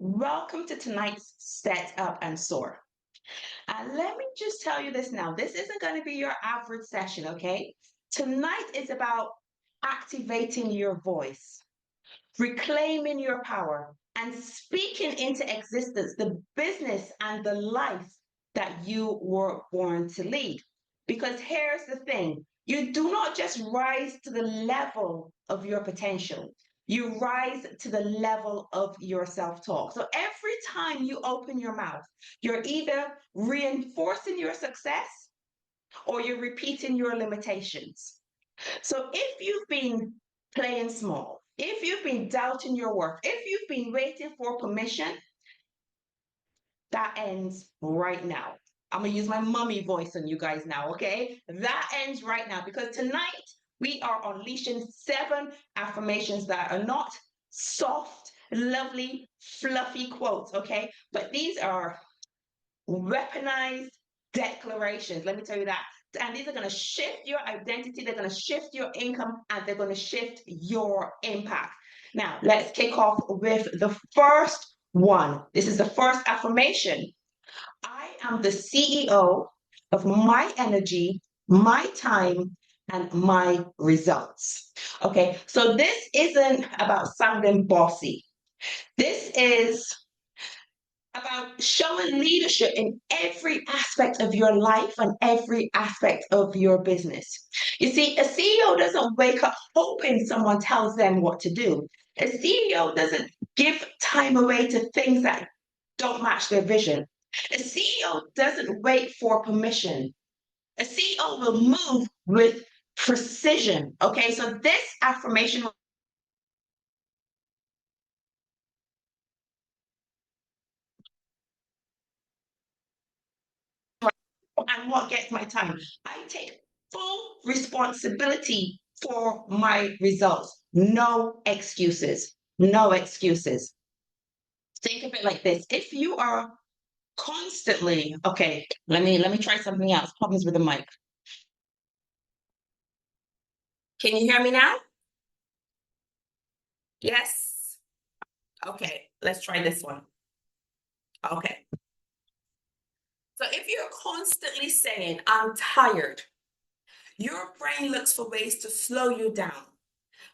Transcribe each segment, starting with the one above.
Welcome to tonight's Set Up and Soar. And let me just tell you this now. This isn't going to be your average session, okay? Tonight is about activating your voice, reclaiming your power, and speaking into existence the business and the life that you were born to lead. Because here's the thing, you do not just rise to the level of your potential, you rise to the level of your self talk. So every time you open your mouth, you're either reinforcing your success or you're repeating your limitations. So if you've been playing small, if you've been doubting your worth, if you've been waiting for permission, that ends right now. I'm going to use my mummy voice on you guys now, okay? That ends right now because tonight we are unleashing 7 affirmations that are not soft, lovely, fluffy quotes, okay? But these are weaponized declarations. Let me tell you that. And these are going to shift your identity, they're going to shift your income, and they're going to shift your impact. Now, let's kick off with the first one. This is the first affirmation. I am the CEO of my energy, my time, and my results. Okay, so this isn't about sounding bossy. This is about showing leadership in every aspect of your life and every aspect of your business. You see, a CEO doesn't wake up hoping someone tells them what to do. A CEO doesn't give time away to things that don't match their vision. A CEO doesn't wait for permission. A CEO will move with precision. Okay, so this affirmation and what gets my time. I take full responsibility for my results. No excuses. No excuses. Think of it like this. If you are constantly, okay, let me try something else. Problems with the mic. Can you hear me now? Yes. Okay, let's try this one. Okay. So if you're constantly saying, I'm tired, your brain looks for ways to slow you down.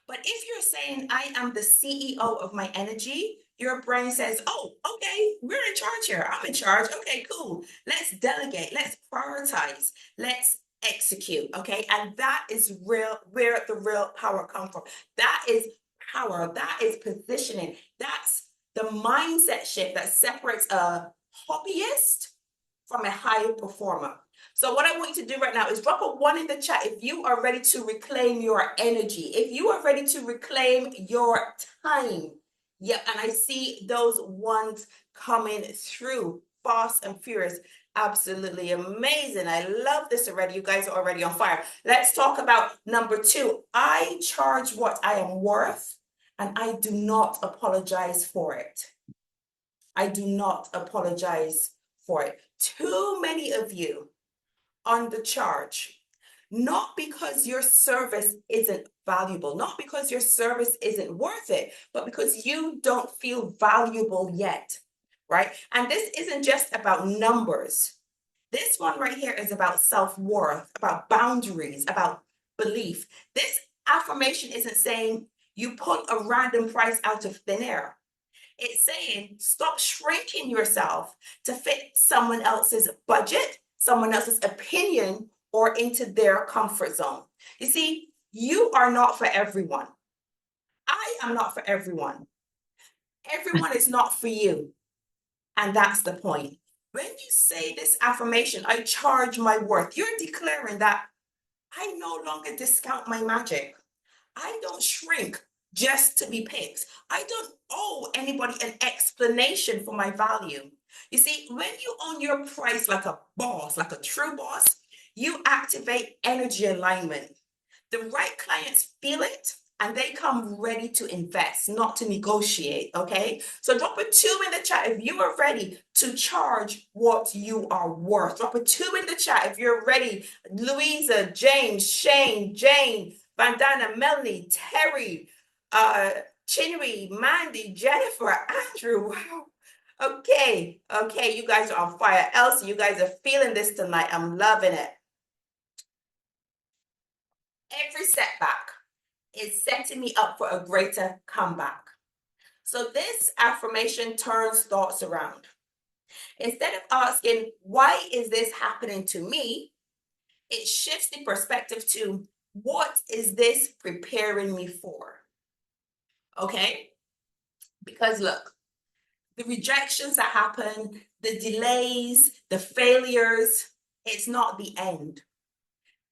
But if you're saying, I am the CEO of my energy, your brain says, oh, okay, we're in charge here. I'm in charge. Okay, cool. Let's delegate. Let's prioritize. Let's execute. Okay. And that is real, where the real power comes from. That is power. That is positioning. That's the mindset shift that separates a hobbyist from a high performer. So what I want you to do right now is drop a 1 in the chat if you are ready to reclaim your energy, if you are ready to reclaim your time. Yep, and I see those ones coming through fast and furious. Absolutely amazing. I love this already. You guys are already on fire. Let's talk about number 2. I charge what I am worth, and I do not apologize for it. I do not apologize for it. Too many of you undercharge, not because your service isn't valuable, not because your service isn't worth it, but because you don't feel valuable yet, right? And this isn't just about numbers. This one right here is about self-worth, about boundaries, about belief. This affirmation isn't saying you pull a random price out of thin air. It's saying stop shrinking yourself to fit someone else's budget, someone else's opinion, or into their comfort zone. You see, you are not for everyone. I am not for everyone. Everyone is not for you. And that's the point. When you say this affirmation, I charge my worth, you're declaring that I no longer discount my magic. I don't shrink just to be picked. I don't owe anybody an explanation for my value. You see, when you own your price like a boss, like a true boss, you activate energy alignment. The right clients feel it and they come ready to invest, not to negotiate. Okay. So drop a 2 in the chat if you are ready to charge what you are worth. Drop a 2 in the chat if you're ready. Louisa, James, Shane, Jane, Vandana, Melanie, Terry, Chinwe, Mandy, Jennifer, Andrew. Wow. Okay, you guys are on fire. Elsie, you guys are feeling this tonight. I'm loving it. Every setback is setting me up for a greater comeback. So this affirmation turns thoughts around. Instead of asking, why is this happening to me? It shifts the perspective to, what is this preparing me for? Okay? Because look, the rejections that happen, the delays, the failures, it's not the end.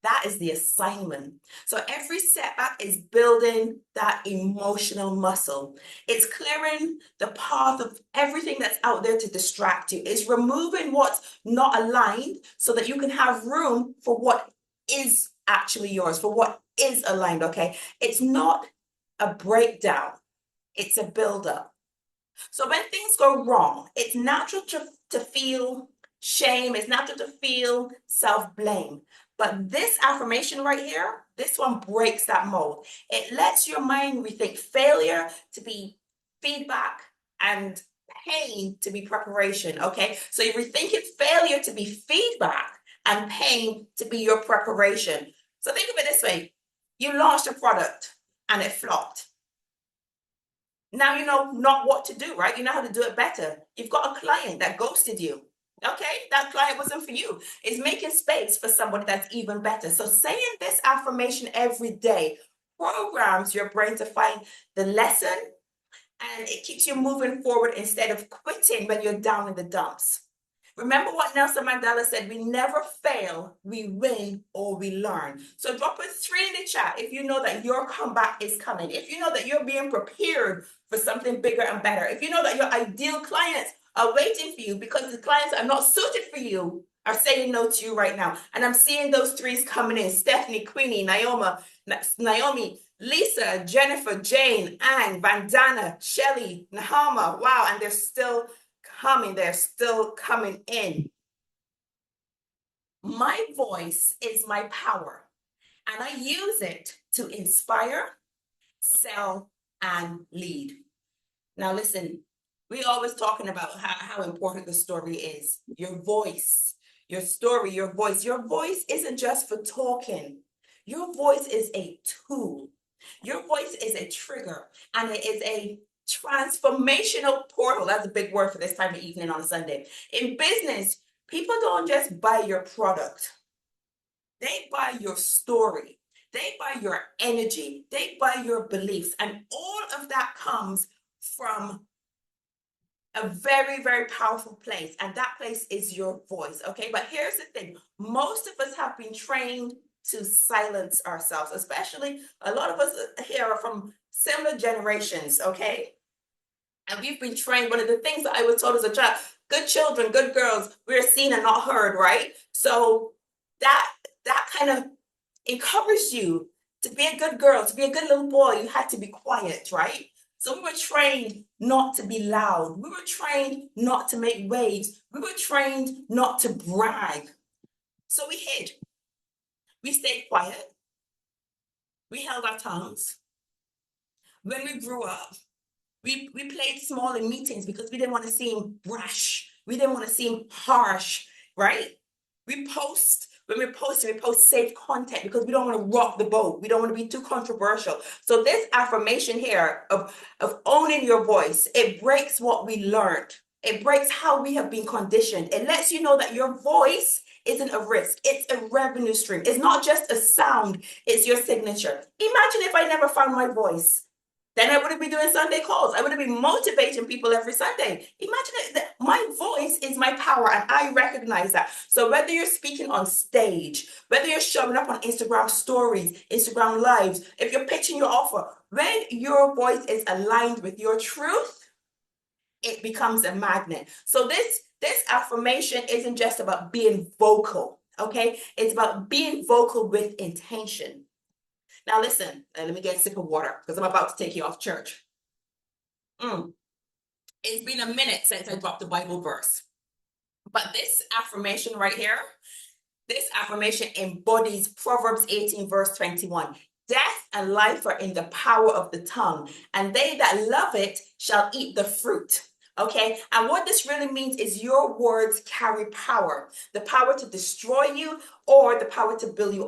That is the assignment. So every setback is building that emotional muscle. It's clearing the path of everything that's out there to distract you. It's removing what's not aligned so that you can have room for what is actually yours, for what is aligned, okay? It's not a breakdown, it's a buildup. So when things go wrong, it's natural to feel shame, it's natural to feel self-blame. But this affirmation right here, this one breaks that mold. It lets your mind rethink failure to be feedback and pain to be preparation, okay? So you're rethinking failure to be feedback and pain to be your preparation. So think of it this way. You launched a product and it flopped. Now you know not what to do, right? You know how to do it better. You've got a client that ghosted you. Okay, that client wasn't for you. It's making space for somebody that's even better. So saying this affirmation every day programs your brain to find the lesson, and it keeps you moving forward instead of quitting when you're down in the dumps. Remember what Nelson Mandela said, we never fail, we win or we learn. So drop a 3 in the chat if you know that your comeback is coming. If you know that you're being prepared for something bigger and better. If you know that your ideal clients are waiting for you because the clients are not suited for you, are saying no to you right now. And I'm seeing those threes coming in. Stephanie, Queenie, Naomi, Lisa, Jennifer, Jane, Anne, Vandana, Shelly, Nahama. Wow, and they're still coming. They're still coming in. My voice is my power, and I use it to inspire, sell, and lead. Now, listen, we're always talking about how important the story is. Your voice, your story, your voice. Your voice isn't just for talking. Your voice is a tool. Your voice is a trigger, and it is a transformational portal. That's a big word for this time of evening on a Sunday. In business, people don't just buy your product. They buy your story. They buy your energy. They buy your beliefs. And all of that comes from a very, very powerful place. And that place is your voice. Okay. But here's the thing. Most of us have been trained to silence ourselves, especially a lot of us here are from similar generations. Okay. And we've been trained. One of the things that I was told as a child, good children, good girls, we're seen and not heard, right? So that kind of encouraged you to be a good girl, to be a good little boy. You had to be quiet, right? So we were trained not to be loud. We were trained not to make waves. We were trained not to brag. So we hid. We stayed quiet. We held our tongues. When we grew up, we played small in meetings because we didn't want to seem brash. We didn't want to seem harsh, right? We post, when we're posting, we post safe content because we don't want to rock the boat. We don't want to be too controversial. So this affirmation here of owning your voice, it breaks what we learned. It breaks how we have been conditioned. It lets you know that your voice isn't a risk. It's a revenue stream. It's not just a sound. It's your signature. Imagine if I never found my voice. Then I wouldn't be doing Sunday calls. I wouldn't be motivating people every Sunday. Imagine it, my voice is my power, and I recognize that. So whether you're speaking on stage, whether you're showing up on Instagram stories, Instagram lives, if you're pitching your offer, when your voice is aligned with your truth, it becomes a magnet. So this affirmation isn't just about being vocal, okay? It's about being vocal with intention. Now listen, let me get a sip of water because I'm about to take you off church. It's been a minute since I dropped the Bible verse. But this affirmation right here, this affirmation embodies Proverbs 18 verse 21. Death and life are in the power of the tongue, and they that love it shall eat the fruit. Okay, and what this really means is your words carry power, the power to destroy you or the power to build you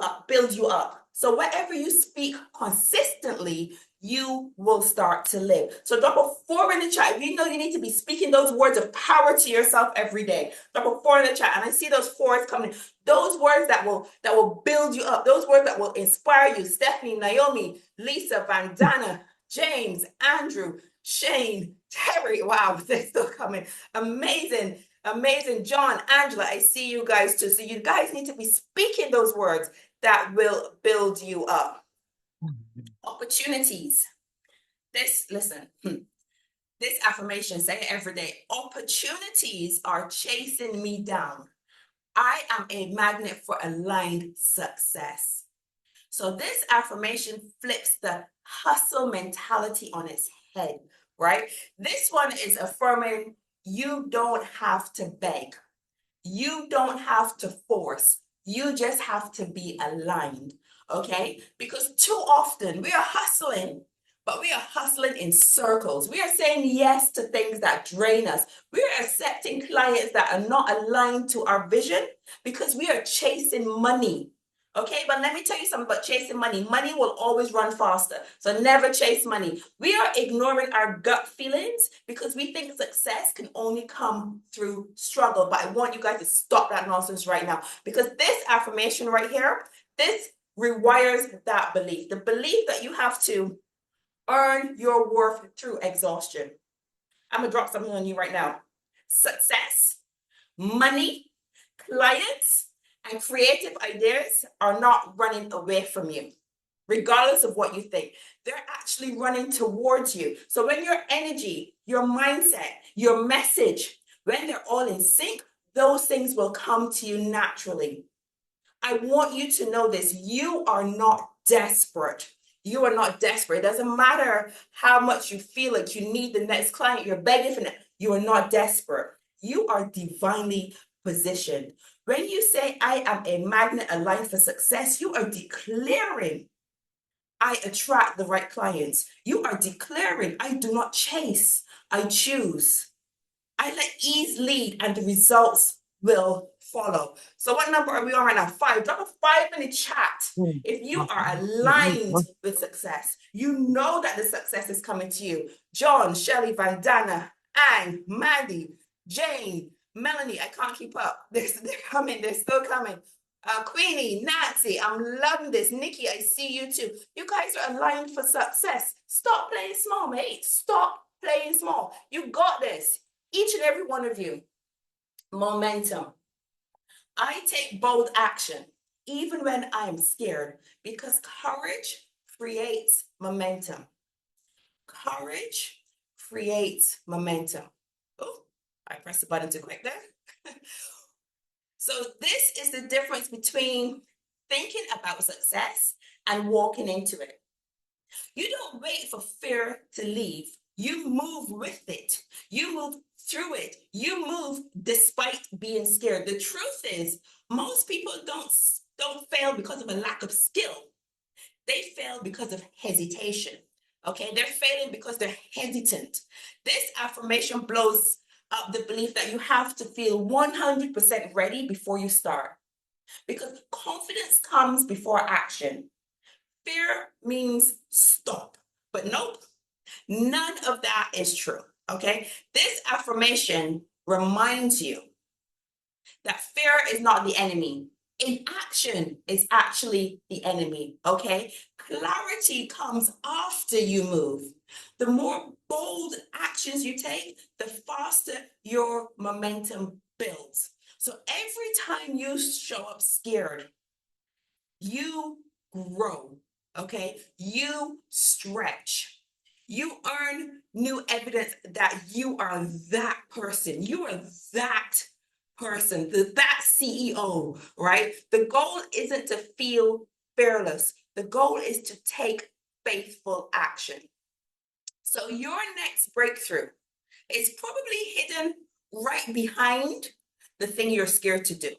up. So whatever you speak consistently, you will start to live. So drop a 4 in the chat. If you know you need to be speaking those words of power to yourself every day, drop a 4 in the chat. And I see those 4s coming. Those words that will build you up. Those words that will inspire you. Stephanie, Naomi, Lisa, Vandana, James, Andrew, Shane, Terry, wow, they're still coming. Amazing, amazing. John, Angela, I see you guys too. So you guys need to be speaking those words that will build you up. Opportunities. Listen, this affirmation, say it every day. Opportunities are chasing me down. I am a magnet for aligned success. So this affirmation flips the hustle mentality on its head, right? This one is affirming you don't have to beg. You don't have to force. You just have to be aligned, okay? Because too often we are hustling, but we are hustling in circles. We are saying yes to things that drain us. We are accepting clients that are not aligned to our vision because we are chasing money. Okay, but let me tell you something about chasing money. Money will always run faster. So never chase money. We are ignoring our gut feelings because we think success can only come through struggle. But I want you guys to stop that nonsense right now because this affirmation right here, this rewires that belief. The belief that you have to earn your worth through exhaustion. I'm going to drop something on you right now. Success, money, clients, and creative ideas are not running away from you, regardless of what you think. They're actually running towards you. So when your energy, your mindset, your message, when they're all in sync, those things will come to you naturally. I want you to know this. You are not desperate. You are not desperate. It doesn't matter how much you feel like you need the next client, you're begging for it. You are not desperate. You are divinely positioned. When you say, I am a magnet aligned for success, you are declaring, I attract the right clients. You are declaring, I do not chase, I choose. I let ease lead and the results will follow. So what number are we on right now? 5. Drop a 5 in the chat. If you are aligned with success, you know that the success is coming to you. John, Shelley, Vandana, Anne, Maddie, Jane, Melanie, I can't keep up. They're coming. They're still coming. Queenie, Nancy, I'm loving this. Nikki, I see you too. You guys are aligned for success. Stop playing small, mate. Stop playing small. You got this. Each and every one of you. Momentum. I take bold action, even when I'm scared, because courage creates momentum. Courage creates momentum. Oh, I pressed the button too quick there. So this is the difference between thinking about success and walking into it. You don't wait for fear to leave. You move with it. You move through it. You move despite being scared. The truth is, most people don't fail because of a lack of skill. They fail because of hesitation. Okay, they're failing because they're hesitant. This affirmation blows up the belief that you have to feel 100% ready before you start. Because confidence comes before action. Fear means stop. But nope, none of that is true. Okay, this affirmation reminds you that fear is not the enemy. Inaction is actually the enemy. Okay, clarity comes after you move. The more bold actions you take, the faster your momentum builds. So every time you show up scared, you grow. Okay, you stretch. You earn new evidence that you are that person. You are that person, that CEO, right? The goal isn't to feel fearless. The goal is to take faithful action. So your next breakthrough is probably hidden right behind the thing you're scared to do.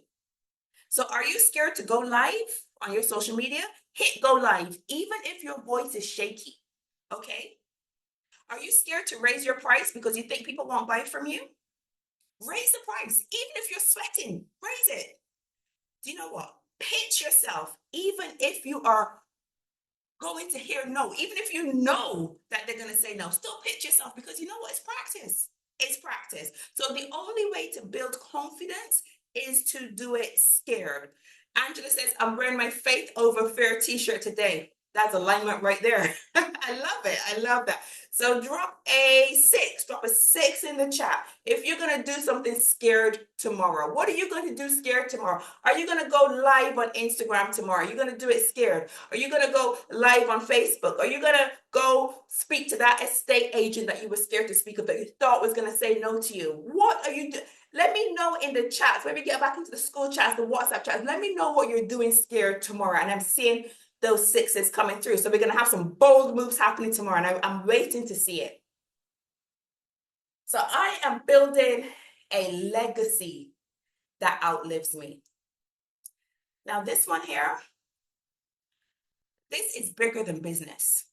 So are you scared to go live on your social media? Hit go live, even if your voice is shaky, okay? Are you scared to raise your price because you think people won't buy from you? Raise the price. Even if you're sweating, raise it. Do you know what? Pitch yourself, even if you are going to hear no, even if you know that they're going to say no, still pitch yourself, because you know what? It's practice. It's practice. So the only way to build confidence is to do it scared. Angela says, I'm wearing my faith over fear t-shirt today. That's alignment right there. I love it. I love that. So drop a 6. Drop a 6 in the chat. If you're going to do something scared tomorrow, what are you going to do scared tomorrow? Are you going to go live on Instagram tomorrow? Are you going to do it scared? Are you going to go live on Facebook? Are you going to go speak to that estate agent that you were scared to speak of, that you thought was going to say no to you? What are you doing? Let me know in the chats. When we get back into the school chats, the WhatsApp chats, let me know what you're doing scared tomorrow. And I'm seeing those 6s coming through. So we're going to have some bold moves happening tomorrow, and I'm waiting to see it. So I am building a legacy that outlives me. Now this one here, this is bigger than business.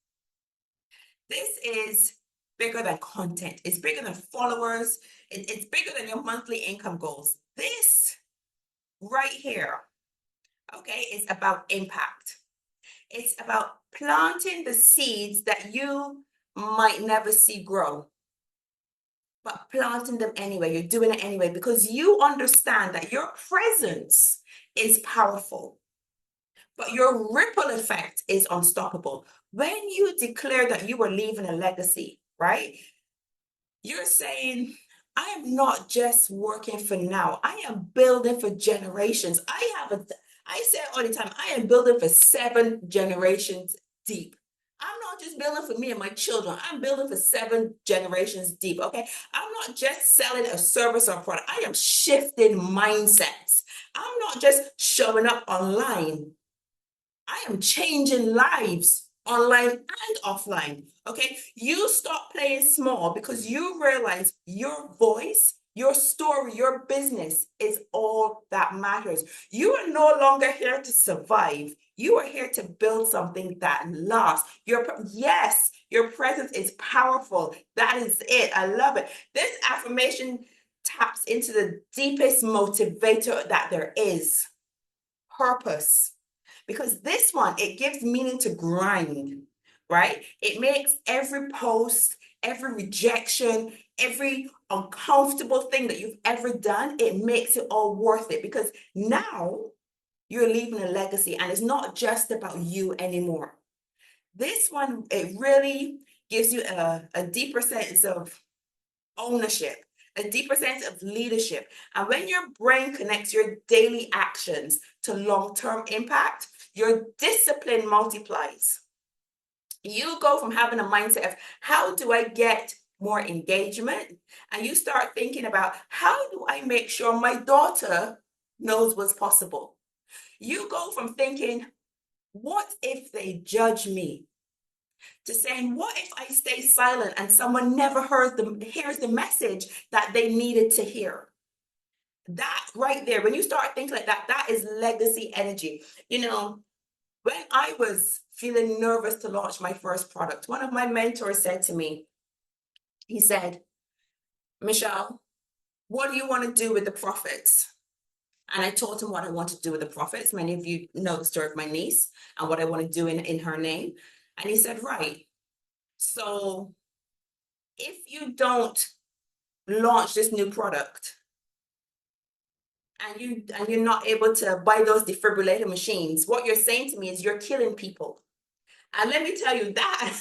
This is bigger than content. It's bigger than followers. It's bigger than your monthly income goals. This right here, okay, is about impact. It's about planting the seeds that you might never see grow, but planting them anyway. You're doing it anyway because you understand that your presence is powerful, but your ripple effect is unstoppable. When you declare that you are leaving a legacy, right? You're saying, I am not just working for now. I am building for generations. I say it all the time, I am building for 7 generations deep. I'm not just building for me and my children. I'm building for 7 generations deep, okay? I'm not just selling a service or product. I am shifting mindsets. I'm not just showing up online. I am changing lives online and offline. Okay. You stop playing small because you realize your voice, your story, your business is all that matters. You are no longer here to survive. You are here to build something that lasts. Yes, your presence is powerful. That is it. I love it. This affirmation taps into the deepest motivator that there is: purpose. Because this one, it gives meaning to grind, right? It makes every post, every rejection, every uncomfortable thing that you've ever done, it makes it all worth it, because now you're leaving a legacy and it's not just about you anymore. This one, it really gives you a deeper sense of ownership, a deeper sense of leadership. And when your brain connects your daily actions to long-term impact, your discipline multiplies. You go from having a mindset of, how do I get more engagement? And you start thinking about, how do I make sure my daughter knows what's possible? You go from thinking, what if they judge me, to saying, what if I stay silent and someone never hears the message that they needed to hear? That right there, when you start thinking like that, that is legacy energy. You know, when I was feeling nervous to launch my first product, one of my mentors said to me, he said, Michelle, what do you want to do with the profits? And I told him what I want to do with the profits. Many of you know the story of my niece and what I want to do in her name. And he said, right. So if you don't launch this new product and you're not able to buy those defibrillator machines, what you're saying to me is you're killing people. And let me tell you that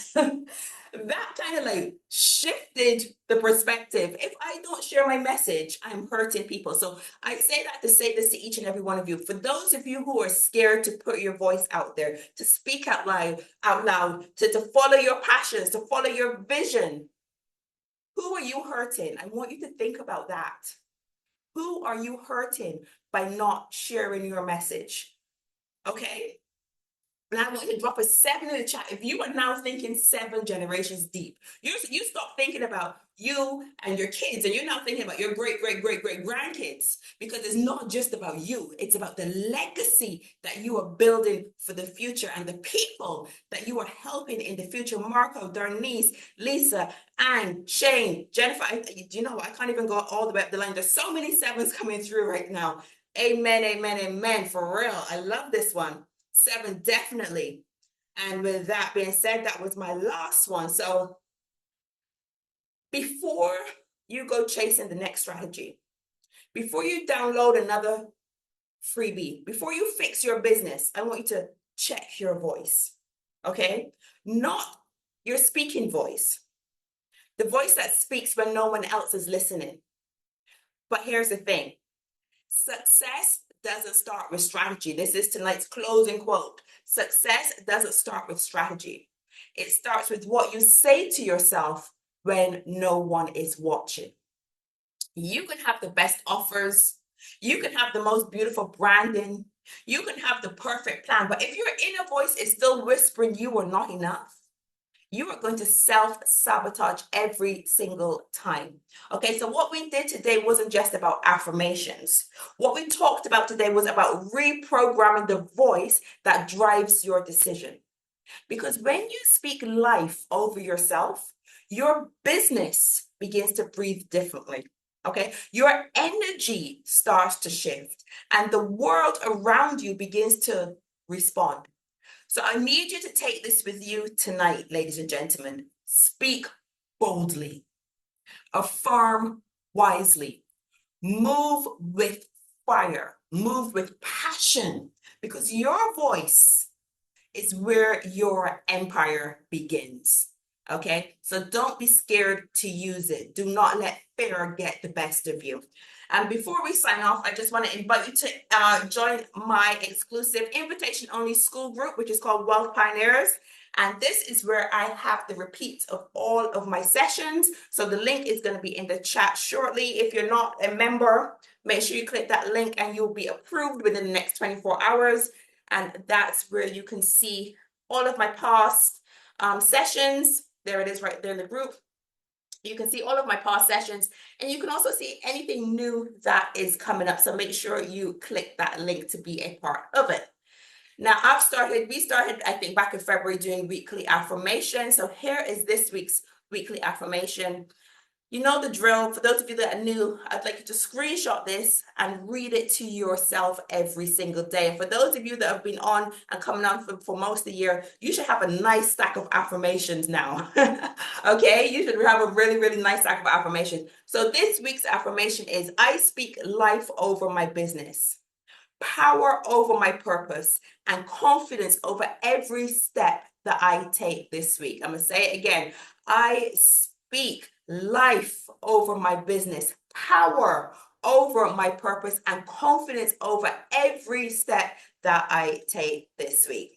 that kind of like shifted the perspective. If I don't share my message, I'm hurting people. So I say that to say this to each and every one of you. For those of you who are scared to put your voice out there, to speak out loud, to follow your passions, to follow your vision, who are you hurting? I want you to think about that. Who are you hurting by not sharing your message? Okay? And I want you to drop a 7 in the chat. If you are now thinking 7 generations deep, you stop thinking about you and your kids, and you're now thinking about your great, great, great, great grandkids, because it's not just about you. It's about the legacy that you are building for the future and the people that you are helping in the future. Marco, Darnice, Lisa, Anne, Shane, Jennifer. You know what? I can't even go all the way up the line. There's so many 7s coming through right now. Amen, amen, amen. For real. I love this one. 7, definitely. And with that being said, that was my last one. So before you go chasing the next strategy, before you download another freebie, before you fix your business, I want you to check your voice, okay? Not your speaking voice, the voice that speaks when no one else is listening. But here's the thing. Success doesn't start with strategy. This is tonight's closing quote. Success doesn't start with strategy. It starts with what you say to yourself when no one is watching. You can have the best offers. You can have the most beautiful branding. You can have the perfect plan. But if your inner voice is still whispering you are not enough, you are going to self-sabotage every single time. Okay, so what we did today wasn't just about affirmations. What we talked about today was about reprogramming the voice that drives your decision. Because when you speak life over yourself, your business begins to breathe differently. Okay, your energy starts to shift and the world around you begins to respond. So I need you to take this with you tonight, ladies and gentlemen. Speak boldly, affirm wisely, move with fire, move with passion, because your voice is where your empire begins. Okay, so don't be scared to use it. Do not let fear get the best of you. And before we sign off, I just want to invite you to join my exclusive invitation-only school group, which is called Wealth Pioneers. And this is where I have the repeats of all of my sessions. So the link is going to be in the chat shortly. If you're not a member, make sure you click that link and you'll be approved within the next 24 hours. And that's where you can see all of my past sessions. There it is right there in the group. You can see all of my past sessions, and you can also see anything new that is coming up. So make sure you click that link to be a part of it. Now we started, I think, back in February doing weekly affirmations. So here is this week's weekly affirmation. You know the drill. For those of you that are new, I'd like you to screenshot this and read it to yourself every single day. And for those of you that have been on and coming on for most of the year, you should have a nice stack of affirmations now. Okay, you should have a really, really nice stack of affirmations. So this week's affirmation is, I speak life over my business, power over my purpose, and confidence over every step that I take this week. I'm going to say it again. I speak life over my business, power over my purpose, and confidence over every step that I take this week.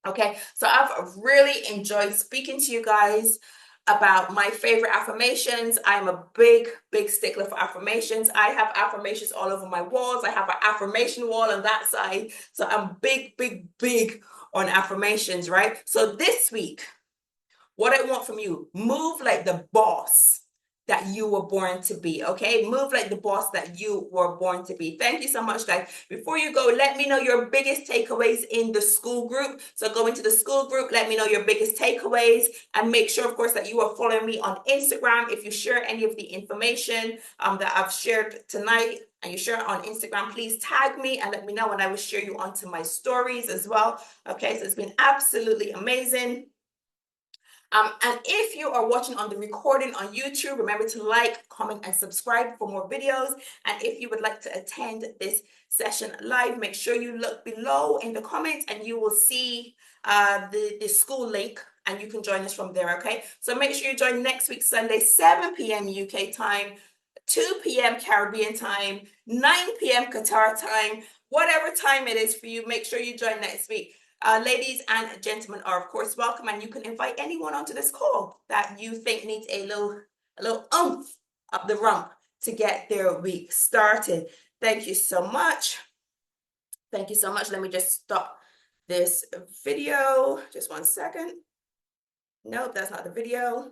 Okay, so I've really enjoyed speaking to you guys about my favorite affirmations. I'm a big, big stickler for affirmations. I have affirmations all over my walls. I have an affirmation wall on that side. So I'm big, big, big on affirmations, right? So this week, what I want from you, move like the boss that you were born to be, okay? Move like the boss that you were born to be. Thank you so much, guys. Before you go, let me know your biggest takeaways in the school group. So go into the school group, let me know your biggest takeaways, and make sure, of course, that you are following me on Instagram. If you share any of the information that I've shared tonight, and you share it on Instagram, please tag me and let me know, and I will share you onto my stories as well. Okay, so it's been absolutely amazing. And if you are watching on the recording on YouTube, remember to like, comment, and subscribe for more videos. And if you would like to attend this session live, make sure you look below in the comments and you will see the school link, and you can join us from there, okay? So make sure you join next week, Sunday, 7 p.m. UK time, 2 p.m. Caribbean time, 9 p.m. Qatar time, whatever time it is for you, make sure you join next week. Ladies and gentlemen are, of course, welcome, and you can invite anyone onto this call that you think needs a little oomph up the rump to get their week started. Thank you so much. Thank you so much. Let me just stop this video. Just one second. Nope, that's not the video.